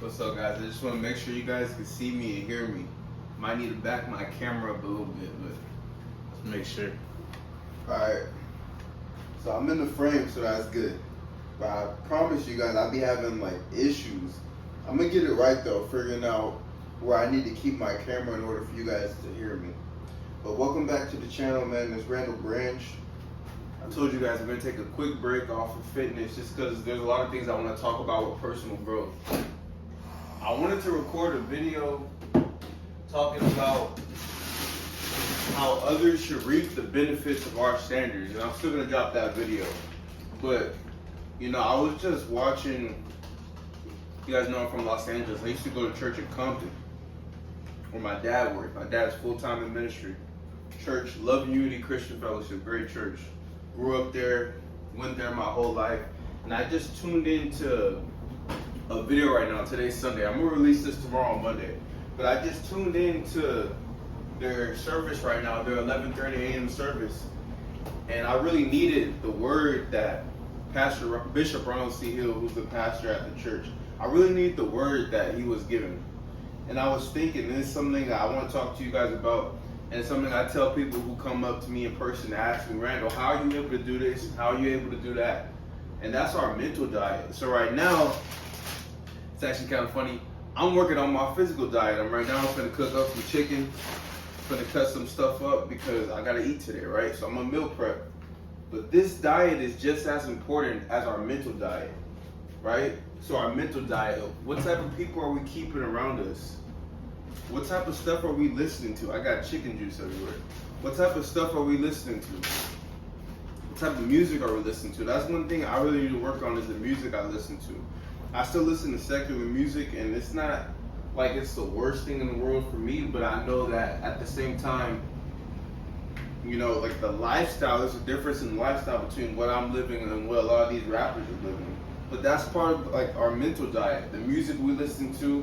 What's up, guys? I just want to make sure you guys can see me and hear me. Might need to back my camera up a little bit, but let's make sure. Alright, so I'm in the frame, so that's good. But I promise you guys, I'll be having like issues. I'm gonna get it right though, figuring out where I need to keep my camera in order for you guys to hear me. But welcome back to the channel, man. It's Randall Branch. I told you guys I'm gonna take a quick break off of fitness just because there's a lot of things I want to talk about with personal growth. I wanted to record a video talking about how others should reap the benefits of our standards, and I'm still gonna drop that video. But you know, I was just watching. You guys know I'm from Los Angeles. I used to go to church in Compton, where my dad worked. My dad's full-time in ministry. Church, Love and Unity Christian Fellowship, great church. Grew up there, went there my whole life, and I just tuned into a video right now. Today's Sunday. I'm gonna release this tomorrow on Monday, but I just tuned into their service right now, their 11:30 a.m. service, and I really needed the word that Bishop Ronald C. Hill, who's the pastor at the church, I really need the word that he was given. And I was thinking, this is something that I want to talk to you guys about, and it's something I tell people who come up to me in person and ask me, Randall, how are you able to do this? How are you able to do that? And that's our mental diet. So right now, it's actually kind of funny. I'm working on my physical diet. I'm gonna cook up some chicken, gonna cut some stuff up because I gotta eat today, right? So I'm gonna meal prep. But this diet is just as important as our mental diet, right? So our mental diet, what type of people are we keeping around us? What type of stuff are we listening to? I got chicken juice everywhere. What type of stuff are we listening to? What type of music are we listening to? That's one thing I really need to work on, is the music I listen to. I still listen to secular music, and it's not like it's the worst thing in the world for me, but I know that at the same time, you know, like the lifestyle, there's a difference in the lifestyle between what I'm living and what a lot of these rappers are living. But that's part of like our mental diet, the music we listen to,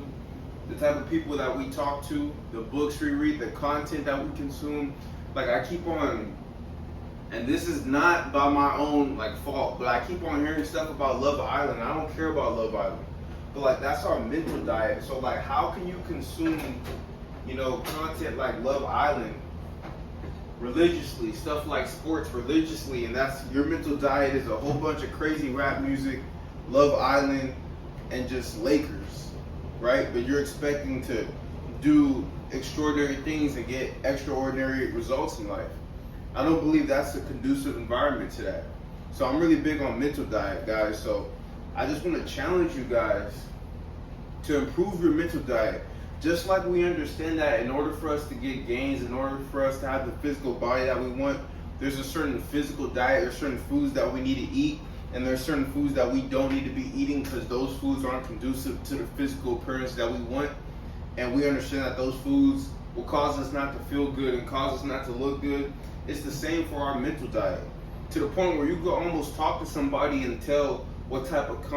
the type of people that we talk to, the books we read, the content that we consume. Like I keep on, and this is not by my own like fault, but I keep on hearing stuff about Love Island. I don't care about Love Island, but like that's our mental diet. So like, how can you consume, you know, content like Love Island religiously, stuff like sports religiously, and that's your mental diet is a whole bunch of crazy rap music, Love Island, and just Lakers, right? But you're expecting to do extraordinary things and get extraordinary results in life. I don't believe that's a conducive environment to that. So I'm really big on mental diet, guys. So I just want to challenge you guys to improve your mental diet. Just like we understand that in order for us to get gains, in order for us to have the physical body that we want, there's a certain physical diet, there's certain foods that we need to eat, and there's certain foods that we don't need to be eating because those foods aren't conducive to the physical appearance that we want. And we understand that those foods will cause us not to feel good and cause us not to look good. It's the same for our mental diet, to the point where you could almost talk to somebody and tell what type of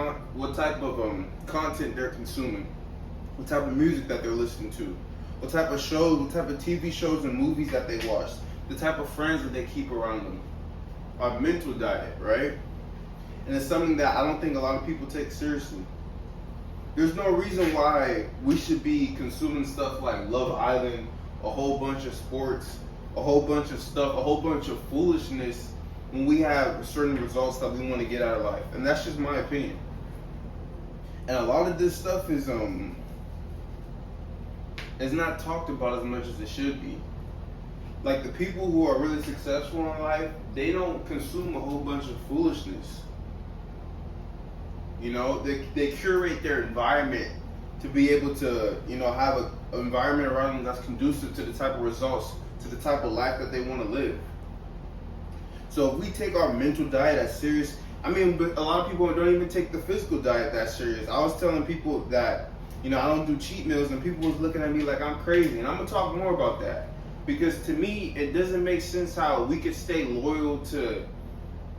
content they're consuming, what type of music that they're listening to, what type of shows, what type of TV shows and movies that they watch, the type of friends that they keep around them. Our mental diet, right? And it's something that I don't think a lot of people take seriously. There's no reason why we should be consuming stuff like Love Island, a whole bunch of sports, a whole bunch of stuff, a whole bunch of foolishness, when we have certain results that we want to get out of life. And that's just my opinion. And a lot of this stuff is not talked about as much as it should be. Like the people who are really successful in life, they don't consume a whole bunch of foolishness. You know, they curate their environment to be able to, you know, have an environment around them that's conducive to the type of results, to the type of life that they want to live. So if we take our mental diet as serious, I mean, but a lot of people don't even take the physical diet that serious. I was telling people that, you know, I don't do cheat meals, and people was looking at me like I'm crazy. And I'm gonna talk more about that, because to me, it doesn't make sense how we could stay loyal to,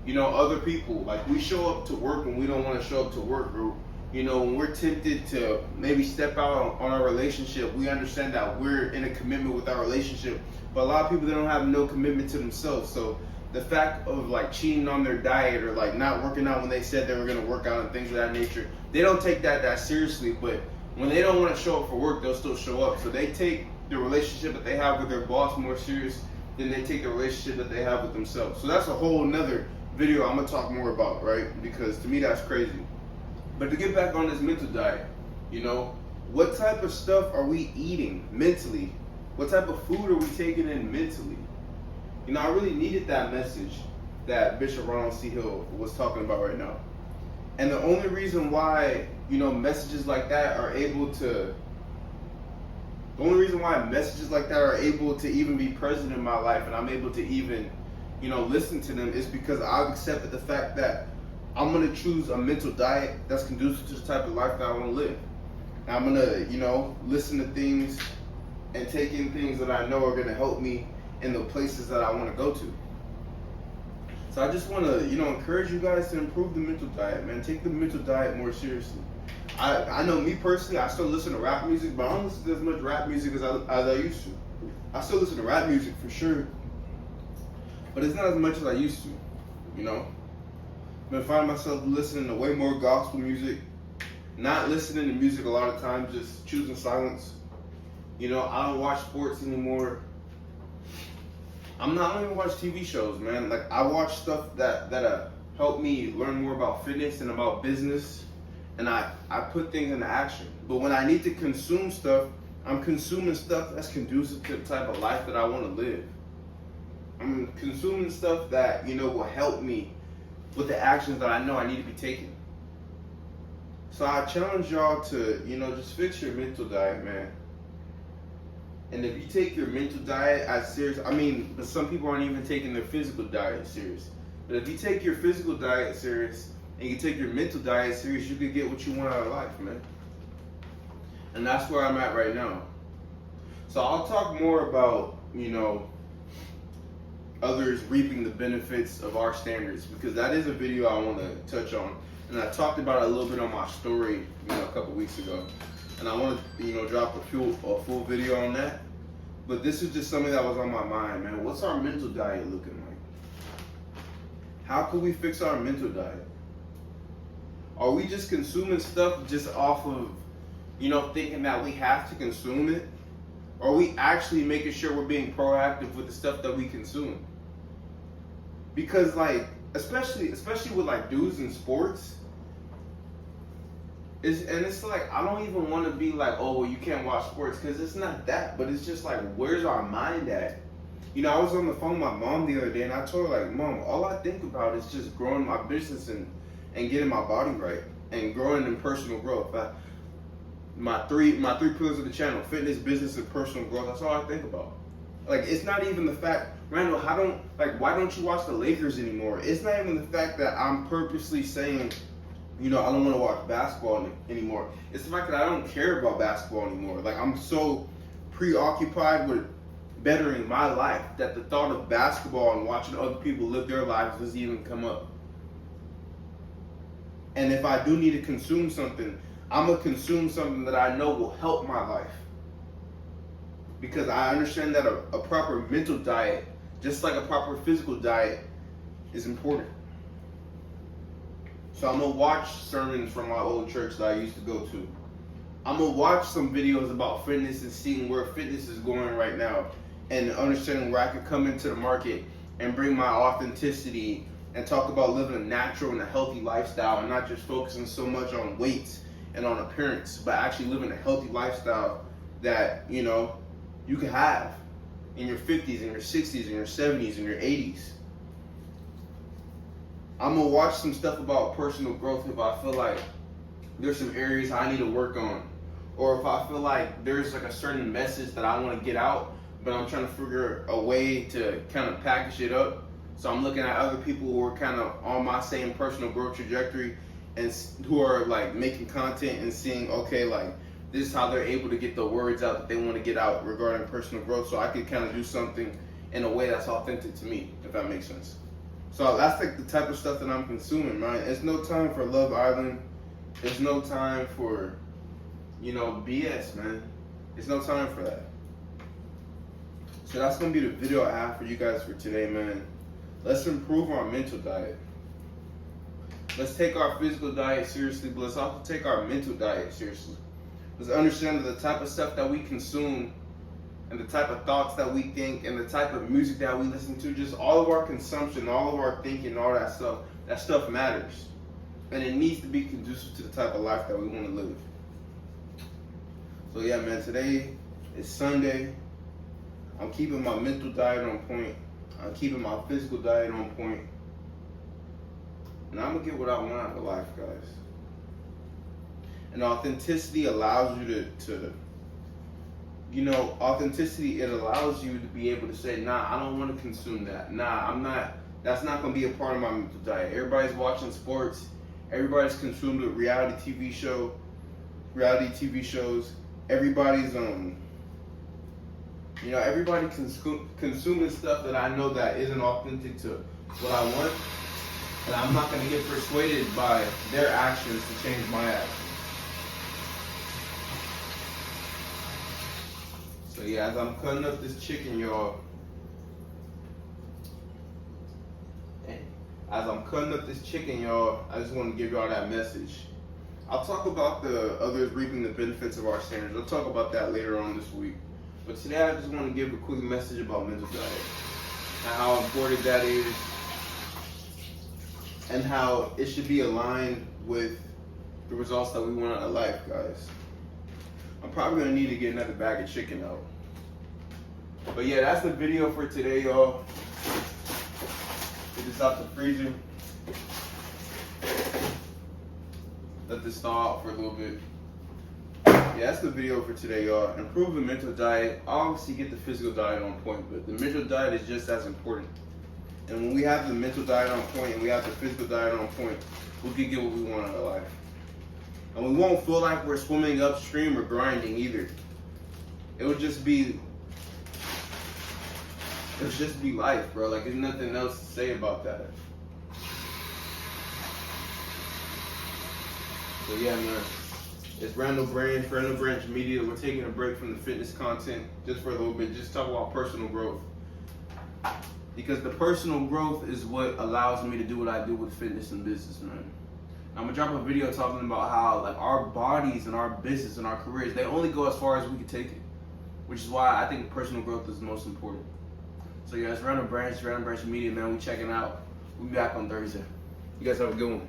you know, other people. Like we show up to work when we don't want to show up to work, or, you know, when we're tempted to maybe step out on our relationship, we understand that we're in a commitment with our relationship. But a lot of people, they don't have no commitment to themselves. So the fact of like cheating on their diet or like not working out when they said they were going to work out and things of that nature, they don't take that seriously. But when they don't want to show up for work, they'll still show up. So they take the relationship that they have with their boss more serious than they take the relationship that they have with themselves. So that's a whole nother video I'm gonna talk more about, right? Because to me that's crazy. But to get back on this mental diet, you know, what type of stuff are we eating mentally? What type of food are we taking in mentally? You know, I really needed that message that Bishop Ronald C. Hill was talking about right now. And the only reason why, you know, messages like that are able to even be present in my life and I'm able to even, you know, listen to them is because I've accepted the fact that I'm going to choose a mental diet that's conducive to the type of life that I want to live. And I'm going to, you know, listen to things and take in things that I know are going to help me in the places that I want to go to. So I just want to, you know, encourage you guys to improve the mental diet, man. Take the mental diet more seriously. I know me personally, I still listen to rap music, but I don't listen to as much rap music as I used to. I still listen to rap music for sure, but it's not as much as I used to, you know. I've been finding myself listening to way more gospel music, not listening to music a lot of times, just choosing silence. You know, I don't watch sports anymore. I don't even watch TV shows, man. Like, I watch stuff that help me learn more about fitness and about business, and I put things into action. But when I need to consume stuff, I'm consuming stuff that's conducive to the type of life that I want to live. I'm consuming stuff that, you know, will help me with the actions that I know I need to be taking. So I challenge y'all to, you know, just fix your mental diet, man. And if you take your mental diet as serious, I mean, but some people aren't even taking their physical diet serious. But if you take your physical diet serious and you take your mental diet serious, you can get what you want out of life, man. And that's where I'm at right now. So I'll talk more about, you know, others reaping the benefits of our standards, because that is a video I want to touch on. And I talked about it a little bit on my story, you know, a couple weeks ago. And I want to, you know, drop a full video on that. But this is just something that was on my mind, man. What's our mental diet looking like? How can we fix our mental diet? Are we just consuming stuff just off of, you know, thinking that we have to consume it? Or are we actually making sure we're being proactive with the stuff that we consume? Because, like, especially with like dudes in sports, it's like, I don't even want to be like, oh, well, you can't watch sports, because it's not that, but it's just like, where's our mind at? You know, I was on the phone with my mom the other day, and I told her, like, Mom, all I think about is just growing my business and getting my body right and growing in personal growth. My three pillars of the channel: fitness, business, and personal growth. That's all I think about. Like, it's not even the fact, Randall, why don't you watch the Lakers anymore? It's not even the fact that I'm purposely saying, you know, I don't want to watch basketball anymore. It's the fact that I don't care about basketball anymore. Like, I'm so preoccupied with bettering my life that the thought of basketball and watching other people live their lives doesn't even come up. And if I do need to consume something, I'm going to consume something that I know will help my life. Because I understand that a proper mental diet, just like a proper physical diet, is important. So I'm going to watch sermons from my old church that I used to go to. I'm going to watch some videos about fitness and seeing where fitness is going right now, and understanding where I could come into the market and bring my authenticity and talk about living a natural and a healthy lifestyle, and not just focusing so much on weight and on appearance, but actually living a healthy lifestyle that, you know, you can have in your 50s, in your 60s, in your 70s, in your 80s. I'm going to watch some stuff about personal growth if I feel like there's some areas I need to work on. Or if I feel like there's like a certain message that I want to get out, but I'm trying to figure a way to kind of package it up. So I'm looking at other people who are kind of on my same personal growth trajectory and who are like making content and seeing, okay, like, this is how they're able to get the words out that they want to get out regarding personal growth. So I could kind of do something in a way that's authentic to me, if that makes sense. So that's like the type of stuff that I'm consuming, man. It's no time for Love Island. It's no time for, you know, BS, man. It's no time for that. So that's going to be the video I have for you guys for today, man. Let's improve our mental diet. Let's take our physical diet seriously, but let's also take our mental diet seriously. is understanding the type of stuff that we consume and the type of thoughts that we think and the type of music that we listen to. Just all of our consumption, all of our thinking, all that stuff matters. And it needs to be conducive to the type of life that we want to live. So yeah, man, today is Sunday. I'm keeping my mental diet on point. I'm keeping my physical diet on point. And I'm going to get what I want out of life, guys. And authenticity allows you authenticity, it allows you to be able to say, nah, I don't want to consume that. Nah, that's not going to be a part of my mental diet. Everybody's watching sports. Everybody's consumed with reality TV shows. Everybody's, everybody consuming stuff that I know that isn't authentic to what I want. And I'm not going to get persuaded by their actions to change my actions. So yeah, as I'm cutting up this chicken, y'all. I just want to give y'all that message. I'll talk about the others reaping the benefits of our standards. I'll talk about that later on this week. But today I just want to give a quick message about mental diet and how important that is and how it should be aligned with the results that we want out of life, guys. I'm probably going to need to get another bag of chicken out. But yeah, that's the video for today, y'all. Get this out the freezer. Let this thaw out for a little bit. Yeah, that's the video for today, y'all. Improve the mental diet. Obviously get the physical diet on point, but the mental diet is just as important. And when we have the mental diet on point and we have the physical diet on point, we can get what we want out of life. And we won't feel like we're swimming upstream or grinding either. It'll just be life, bro. Like, there's nothing else to say about that. So yeah, man. It's Randall Branch Media. We're taking a break from the fitness content just for a little bit. Just talk about personal growth. Because the personal growth is what allows me to do what I do with fitness and business, man. I'm gonna drop a video talking about how, like, our bodies and our business and our careers, they only go as far as we can take it. Which is why I think personal growth is the most important. So yeah, it's Randall Branch Media, man. We checking out. We'll be back on Thursday. You guys have a good one.